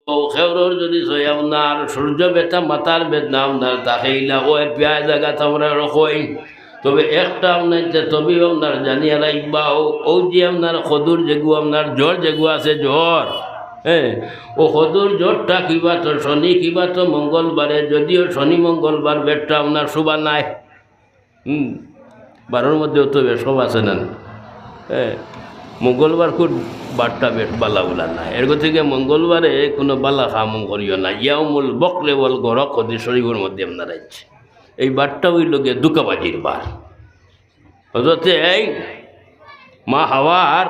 ও খেউরর যদি সই আপনার সূর্য বেতা মাথার বেদনা আপনার তাকেইলা ও পেঁয়াজ জায়গা তোমরা রকই তবে একটা আপনার তবে আপনার জানিয়া রাখবা ও যে আপনার খদুর যেগু আপনার জ্বর যেগু আছে জ্বর হ্যাঁ ও খদুর জ্বরটা কিবা তো শনি কিবা তো মঙ্গলবারে যদিও শনি মঙ্গলবার বেডটা আপনার শুভা নাই বারোর মধ্যেও তো সব আছে না হ্যাঁ মঙ্গলবার খুব বারটা বেশ বালা উলা নাই এর থেকে মঙ্গলবারে কোনো বালা খাম করিও না ইয়ামুল বকলে বল গরক হতে শরীরের মধ্যে আপনার আছে এই বারটা হইল গিয়ে দুকাবাজির বার হজরতে এই মা হাওয়ার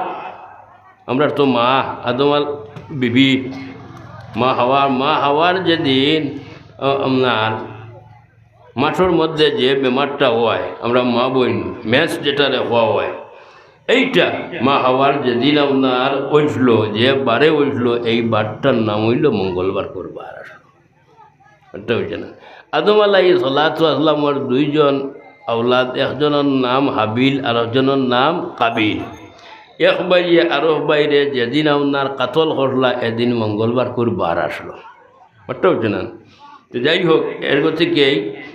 আমরা তো মা আদমাল বিবি মা হাওয়ার যেদিন আপনার মাঠের মধ্যে যে বেমারটা হয় আমরা মা বোন ম্যাচ যেটারে হওয়া হয় এইটা মা হাওয়ার যেদিন আপনার উঠল যে বারে উঠল এই বারটার নাম হইল মঙ্গলবার করবার এটা হয়েছে না আদম আলাইহিস সালাতু আসলামর দুইজন আওলাদ একজনের নাম হাবিল আর একজনের নাম কাবিল এক বাইরে আরো বাইরে যেদিন আপনার কাতল করলা এদিন মঙ্গলবার করবার আসলো এটা হচ্ছে না তো যাই হোক এর থেকে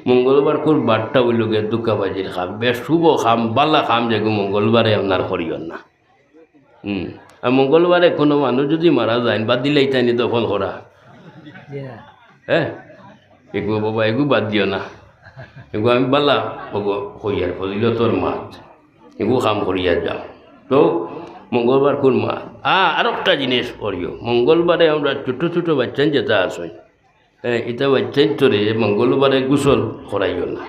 মঙ্গলবার খুব বারটা হইল গে দুকাবাজির খাম বেশ শুভ খাম বালা খাম যেগু মঙ্গলবারে আপনার করিও না আর মঙ্গলবারে কোনো মানুষ যদি মারা যায় বা দিলেই তাইনি দফন করা হ্যাঁ এগু বাবা এগু বাদ দিও না এগু আমি বালা হইয়ার ফজিলতর মাছ এগু খাম করিয়া যাও তো মঙ্গলবার কোন মাছ আর একটা জিনিস করিও মঙ্গলবারে আমরা ছোটো ছোটো বাচ্চা যেটা আসই হ্যাঁ এটা বাচ্চাই তোরে মঙ্গলবারে গোসল করাইও না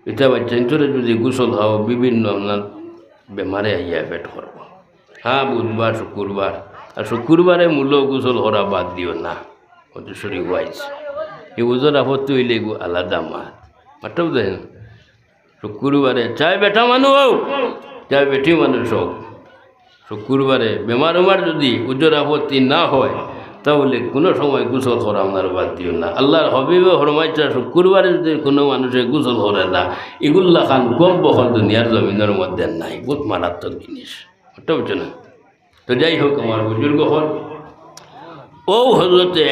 এটা বাচ্চাই তোরে যদি গোসল খাও বিভিন্ন আপনার বেমারে আইয়া পেট করব হ্যাঁ বুধবার শুক্রবার আর শুক্রবারে মূল্য গোসল করা বাদ দিও না ওদের শরীর ওয়াইজ এই ওজন আপত্তি হইলে এগু আলাদা মাছ মাত্রাও দেখেন শুক্রবারে চাই বেটা মানুষ হোক চাই বেটি মানুষ হোক শুক্রবারে বেমার উমার যদি উজ্জ্বল আপত্তি না হয় তাহলে কোনো সময় গোসল করা আপনার বাদ দিও না আল্লাহর হবিবে হরমাইটা শুক্রবারে যদি কোনো মানুষের গোসল করে না এগুল্লা খান কম বহল দুনিয়ার জমিনের মধ্যে নাই বহুত মারাত্মক জিনিস ওটা বুঝছো না তো যাই হোক আমার বুজুর্গ হল ও হজরতে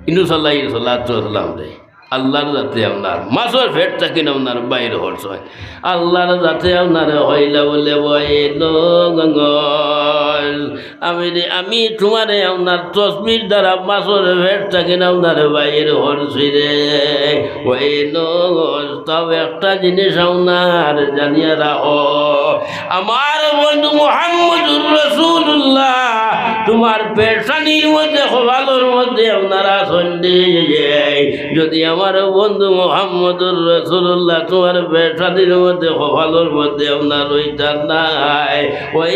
ইনুস আলাইহিস সালাতু ওয়াসসালাম রে আল্লাহর যাতে আপনার মাছের ফেট থাকি না আপনার বাইরে হরস হয় আল্লাহর যাতে আপনার হইলা বলে আমি তোমারে আপনার তসবির দ্বারা মাছের ফেট থাকি না আপনার বাইরে হরছি রে ওই তাও একটা জিনিস আপনার জানিয়ে রাখো আমার বন্ধু মুহাম্মদুর রাসূলুল্লাহ তোমার পেশানির মধ্যে খোলালোর মধ্যে আপনারা সন্ধে যদি আমার বন্ধু মুহাম্মদুর রাসূলুল্লাহ তোমার পেশানির মধ্যে খোলালোর মধ্যে আপনার ওইটার নাই ওই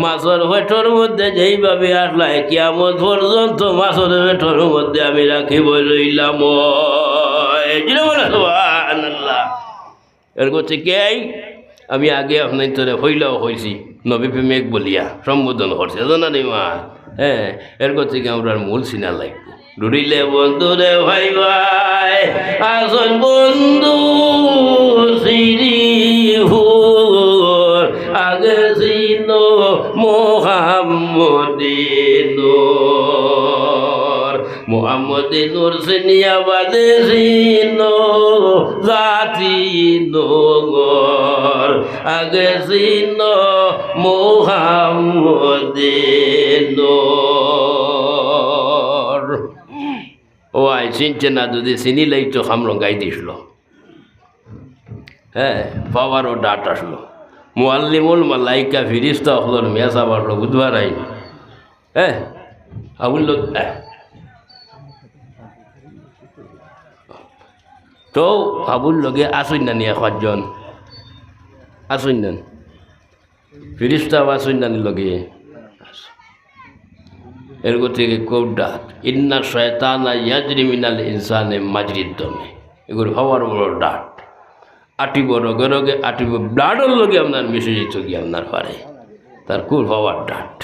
মাছের পেটর মধ্যে যেইভাবে আসলাই কিয়ামত পর্যন্ত মাছের পেটর মধ্যে আমি রাখিব রইলাম এর করছে কে আমি আগে আপনার তোরে হইলাও হয়েছি নবী প্রেমিক বলিয়া সম্বোধন করছে জানা নেই মা হ্যাঁ এর থেকে আমরা মূল সিনা লাগবো ডুরিলে বন্ধু রে ভাই ভাই আসল বন্ধু শ্রী আগে ছিল মোহাম্মদিনুর সিনিয়া বাদে ছিল জাতি নগর আগে ছিল মোহাম্মদিনুর ও আই চিনছে না যদি চিনি লাইতো খামরো গাই দিছিল হ্যাঁ পাওয়ারও ডাট আসলো মুআল্লিমুল মালাইকা ফিরিস্তা হলোর মেসা বাড়লো বুধবার আইন হ্যাঁ আবুল তো আবুল লগে আসুন না নিয়ে কজন আসুন না ফিরিস্তা আসুন না লগে এর থেকে খুব ডাক ইন্না শয়তানা ইয়াজরি মিনাল ইনসানে মাজরিদ দমে এগুলো হওয়ার বড় ডাক আটিব রগে রগে আটিব ব্লাডের লগে আপনার মিশে যেত গিয়ে আপনার পারে তার খুব হওয়ার ডাট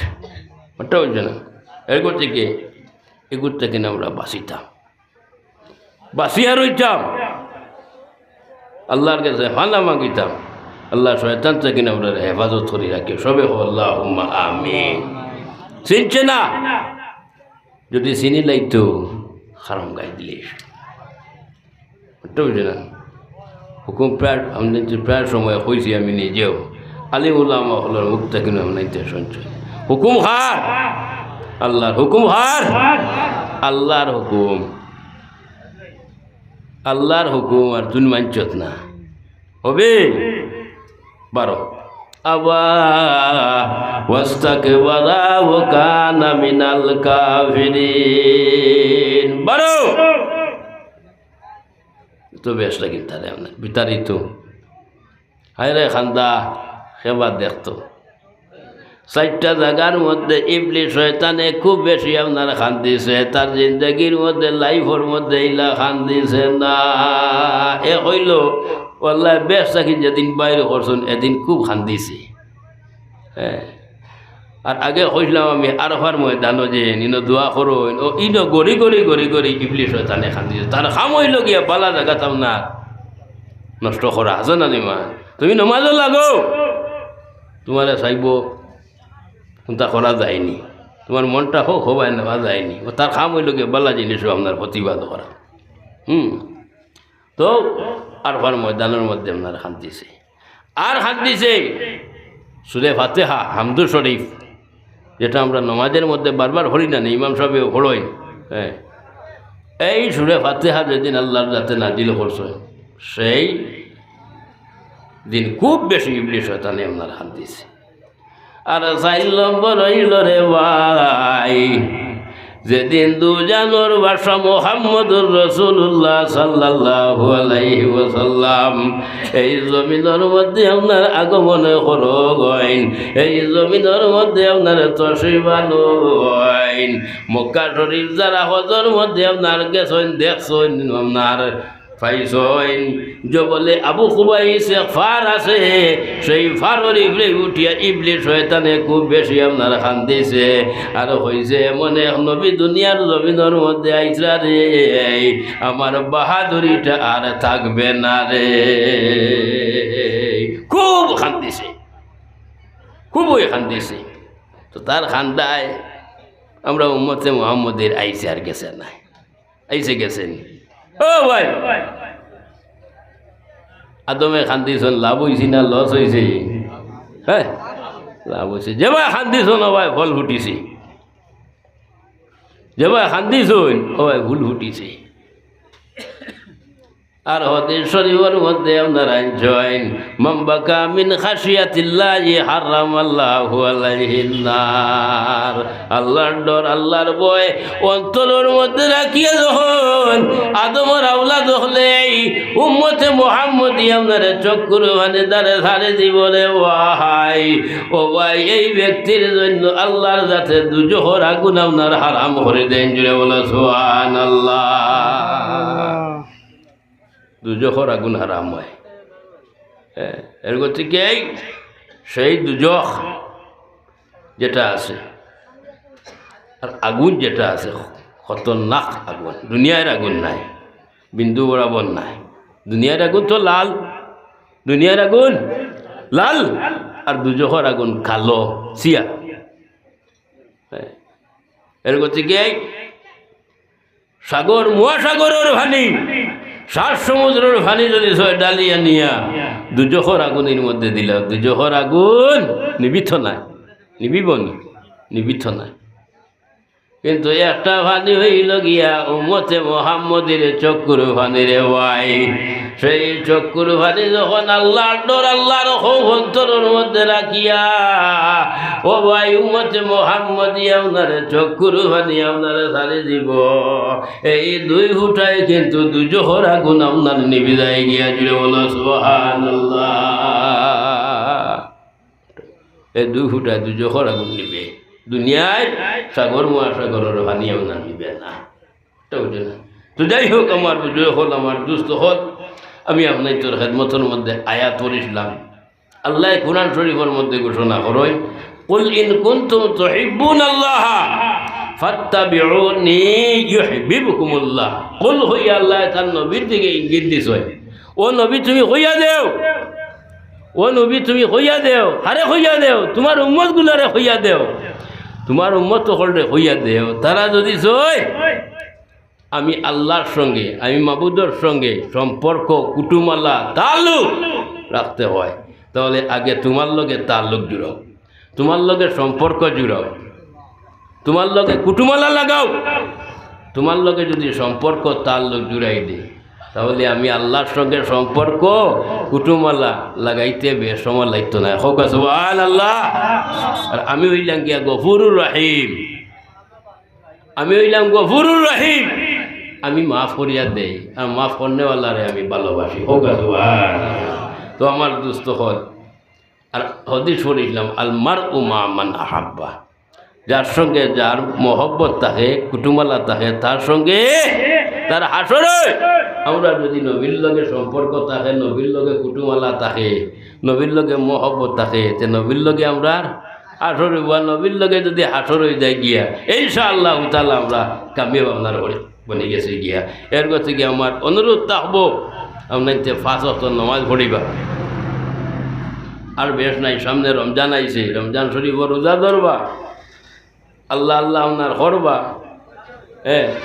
ওটা বলছে না এরপর থেকে এগুর থেকে আমরা বাঁচিতাম বাঁচিয়া রইতাম আল্লাহর কাছে ফালা মাগিতাম আল্লাহ শয়তান থেকে আমরা হেফাজত করে রাখি সবে আল্লাহুম্মা আমিন চিনছে না। যদি চিনি লাইতো খারাম গাই দিলে বুঝছে না। হুকুম প্রায় আমি প্রায় সময় হয়েছি আমি নিজেও আলিম উলামা হলার মুখ থেকে নাইতে শুনছি হুকুম হার আল্লাহর হুকুম হার আল্লাহর হুকুম আল্লাহর হুকুম আর তুই মানছত না হবে 12 আবা ওয়াস্তাকবারা ওয়া কানা মিনাল কাফিরিন 12 তো বেশ লাগিন তারে আপনার বিতারিত হায় রে খান্দা সেবার দেখতো 4টা জায়গার মধ্যে ইবলিস শয়তানে খুব বেশি আপনার খান দিছে তার জিন্দগির মধ্যে লাইফের মধ্যে ইলা খান দিছে না এ হইল ওয়াল্লাহ বেশ থাকি যেদিন বাইরে করছেন এদিন খুব খান দিছে হ্যাঁ। আর আগে কইলাম আমি আরফার ময়দানও যে নিন দোয়া করো ও ইনো গড়ি গড়ি গড়ি গড়ি ইবলিস শয়তানে খান দিছে তার খাম হইল গিয়া বালা জায়গা তাম না নষ্ট করা আছে না নিমা তুমি নমাজও লাগো তোমারে চাইব তা করা যায়নি তোমার মনটা হোক হবাই নেওয়া যায়নি ও তার খাম হইল গিয়ে বালা জিনিসও আপনার প্রতিবাদ করা তো আরফার ময়দানের মধ্যে আপনার খান দিছে আর খান দিছে সুরে ফাতেহা হামদু শরীফ যেটা আমরা নমাজের মধ্যে বারবার হরি না ইমাম সাহেব হড়ই হ্যাঁ এই সুরে ফাতেহা যেদিন আল্লাহর যাতে নাজিল করছে সেই দিন খুব বেশি ইবলিস শয়তানে আপনার খান দিছে আর 4 নম্বর হইল রে ভাই যেদিন দুজানোর ভাষা মুহাম্মদুর রাসূলুল্লাহ সাল্লাল্লাহু আলাইহি ওয়াসাল্লাম এই জমিনের মধ্যে আপনার আগমনে করগইন এই জমিনের মধ্যে আপনার তশরিফানো হইন মক্কা শরীফ যারা হজর মধ্যে আপনার গেছেন দেখছেন আপনার ফাইসইন যে বলে আবু কুবাইস ফার আছে সেই ফারের ইবলে উঠিয়া ইবলিস শয়তানে খুব বেশি আপনার খান দিছে আর হইছে মনে নবী দুনিয়ার জমিনের মধ্যে আইসরা রে আমার বাহাদুরিটা আর থাকবে না রে খুব খান দিছে খুবই খান দিছে তো তার খান্দায় আমরা উম্মতে মুহাম্মদের আইসে আর গেছে না আইসে গেছেন ও ভাই আদমে খান দিয়েছেন লাভ হয়েছি না লস হয়েছে হ্যাঁ লাভ হয়েছে যে ভাই খান দিয়েছ না ভাই ফল ফুটিছে যে ভাই খান দিয়েছ ও ভাই ভুল ফুটিছে আর হাদিস শরীফের মধ্যে আপনারা জয়েন মামবাকা মিন খাশিয়াতিল্লাহি হারামাল্লাহু আলাইহিন নার আল্লাহর ডর আল্লাহর ভয় অন্তরের মধ্যে রাখিয়া যখন আদমের আওলাদ হলে উম্মতে মুহাম্মদী আপনারা চক্ষুর মানে দ্বারে ধারে জীবনে ওয়াই ও ভাই এই ব্যক্তির জন্য আল্লাহর যাতে দুজোহর আগুন আপনার হারাম করে দেন জুড়ে বলো সুবহানাল্লাহ দুজখর আগুন হারাম হয় এর গতিকে সেই দুজখ যেটা আছে আর আগুন যেটা আছে খতরনাক আগুন দুনিয়ার আগুন নাই বিন্দু বরাবর নাই দুনিয়ার আগুন তো লাল দুনিয়ার আগুন লাল আর দুজখর আগুন কালো সিয়া এর গতিকে সাগর মহাসাগরের ভানি 7 সমুদ্রের ভানি যদি ডালিয়া নিয়া দুজখর আগুনের মধ্যে দিল দুজখর আগুন নিবিত নাই নিবিবনি নিবিত নাই কিন্তু একটা ভানি হইল গিয়া উম্মতে মুহাম্মদের চক্ষুর ভানি রে ভাই সেই চক্ষুর ভানি যখন আল্লাহর ডর আল্লাহর খৌফ অন্তরের মধ্যে রাখিয়া ও ভাই উম্মতে মুহাম্মদী আপনার চক্ষুর ভানি আপনার ছাড়ি দিব এই 2 ফুটায় কিন্তু দুজখর আগুন আপনার নিভে যায় গিয়া জুড়ে বলো সুবহানাল্লাহ এই 2 ফুটায় দুজখর আগুন নিবে দুনিয়ায় সাগর মহাসাগরের পানি আপনার নিবে না তো যাই হোক আমার বিজয় হল আমার দুস্থ হল আমি আপনার তোর খেদমতের মধ্যে আয়াত পড়েছিলাম আল্লাহ কুরআন শরীফের মধ্যে ঘোষণা করই কুল ইন কুনতুম তুহিব্বুনাল্লাহ ফাত্তাবিউনি ইউহিব্বুকুমুল্লাহ কুল হইয়া আল্লাহ তার নবীর দিকে ইঙ্গিত দিছে ও নবী তুমি হইয়া দেও ও নবী তুমি হইয়া দেও আরে হইয়া দেও তোমার উম্মত গুলারে হইয়া দেও তোমার উম্মত হলে হইয়া দেও তারা যদি সই আমি আল্লাহর সঙ্গে আমি মাবুদর সঙ্গে সম্পর্ক কুটুমালা তাল্লুক রাখতে হয় তাহলে আগে তোমার লগে তাল্লুক জুড়াও তোমার লগে সম্পর্ক জুড়াও তোমার লগে কুটুমালা লাগাও তোমার লগে যদি সম্পর্ক তাল্লুক জুড়াই দিই তাহলে আমি আল্লাহর সঙ্গে সম্পর্ক কুটুমালা লাগাইতে বেশ সময় লাগতো না হোক সুবহানাল্লাহ। আর আমি হইলাম গিয়া গফুরুর রহিম আমি হইলাম গফুরুর রহিম আমি মাফ করিয়া দেই আর মাফ করনেওয়ালারে আমি ভালোবাসি হোক সুবহানাল্লাহ। তো আমার দুস্থ হল আর হদিস পড়িলাম আল মারউ মা মান আহাব্বা যার সঙ্গে যার মহব্বত থাকে কুটুমালা থাকে তার সঙ্গে তার হাসরে আমরা যদি নবীর লগে সম্পর্ক থাকে নবীর লগে কুটুমালা থাকে নবীর লগে মহব্বত থাকে তে নবীর লগে আমরা হাসর হইবা নবীর লগে যদি হাসর হয়ে যায় গিয়া ইনশাআল্লাহ তাআলা আমরা কামিয়াব আপনার বনে গেছে গিয়া এর কাছে গিয়ে আমার অনুরোধ থাকবো আপনার 5 ওয়াক্ত নামাজ পড়িবা আর বেশ নাই সামনে রমজান আইছে রমজান শরীফ রোজা ধরবা আল্লাহ আল্লাহ আপনার করবা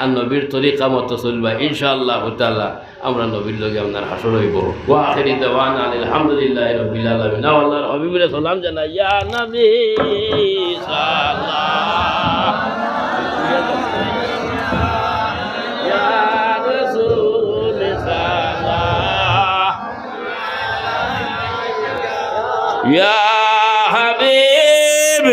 আর নবীর তরিকা মতো চলবা ইনশাআল্লাহ তাআলা আমরা নবীর লগে আপনার হাসর হইব ওয়া আখিরি দাওয়ানা আলহামদুলিল্লাহি রাব্বিল আলামিন আল্লাহর হাবিবের সালাম জানাই ইয়া নবী সাল্লাল্লাহু ইয়া রাসূল সাল্লাল্লাহু ইয়া হাবিব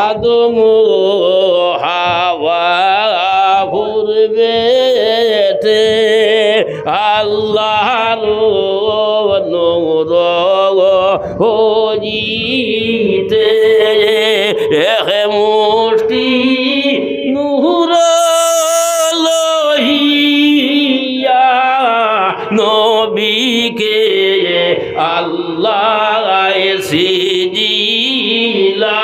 আদমু হাওয়া ফুরবেতে আল্লাহর নূর হজিতে এক মুষ্টি নূর লহিয়া নবীকে আল্লাহ সিজিলা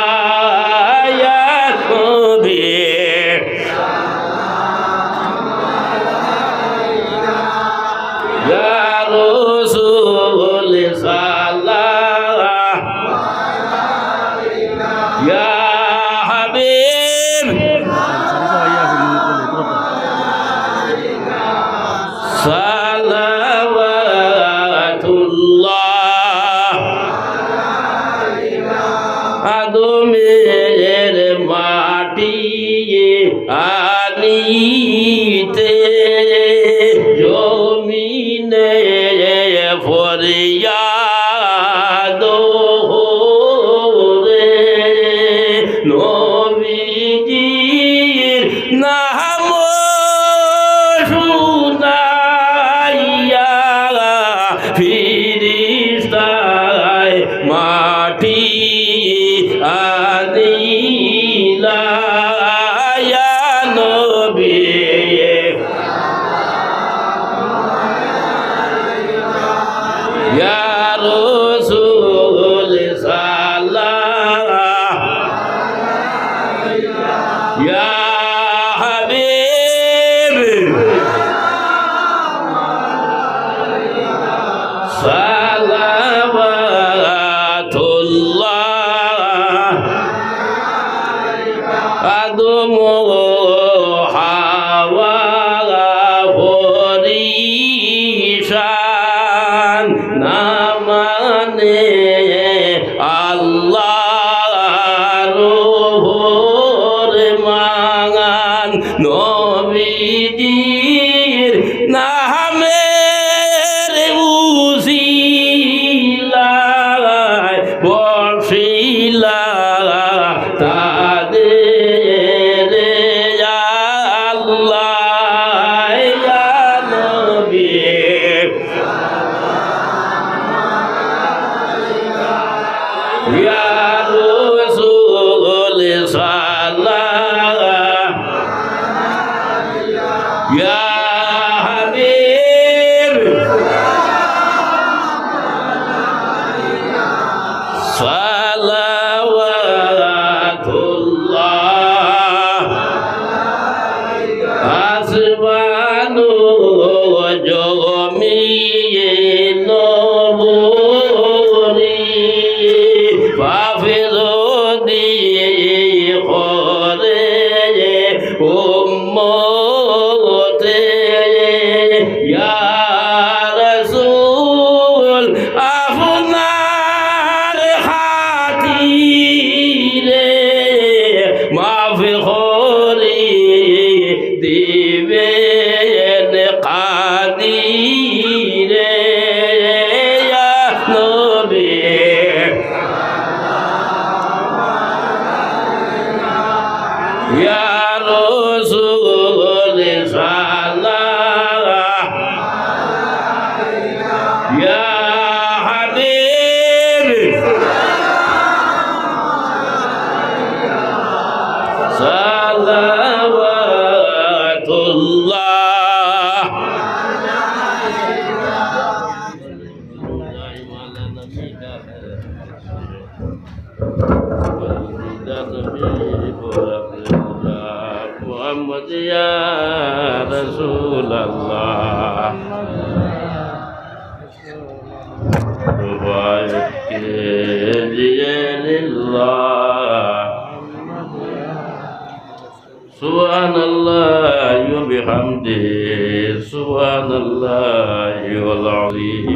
আদমের মাটি আনিতে জমিনে ফরিয়াদ রে নবীজির নাম শুনাইয়া ফিরিস্তায় মাটি আদিলা ইয়া নবী ইয়া রাসূল সাল্লাল্লাহু ইয়া হাবিব আদম হাওয়া পরিশান না মানে আল্লাহর মাগান নবীজির নামের উসিলায় বর্ষিলা তাদের আল্লাহ ইয়া নবী ইয়া রাসূল সাল্লাল্লাহু ইয়া محمد يا رسول الله سبحان الله وبحمده سبحان الله والعظيم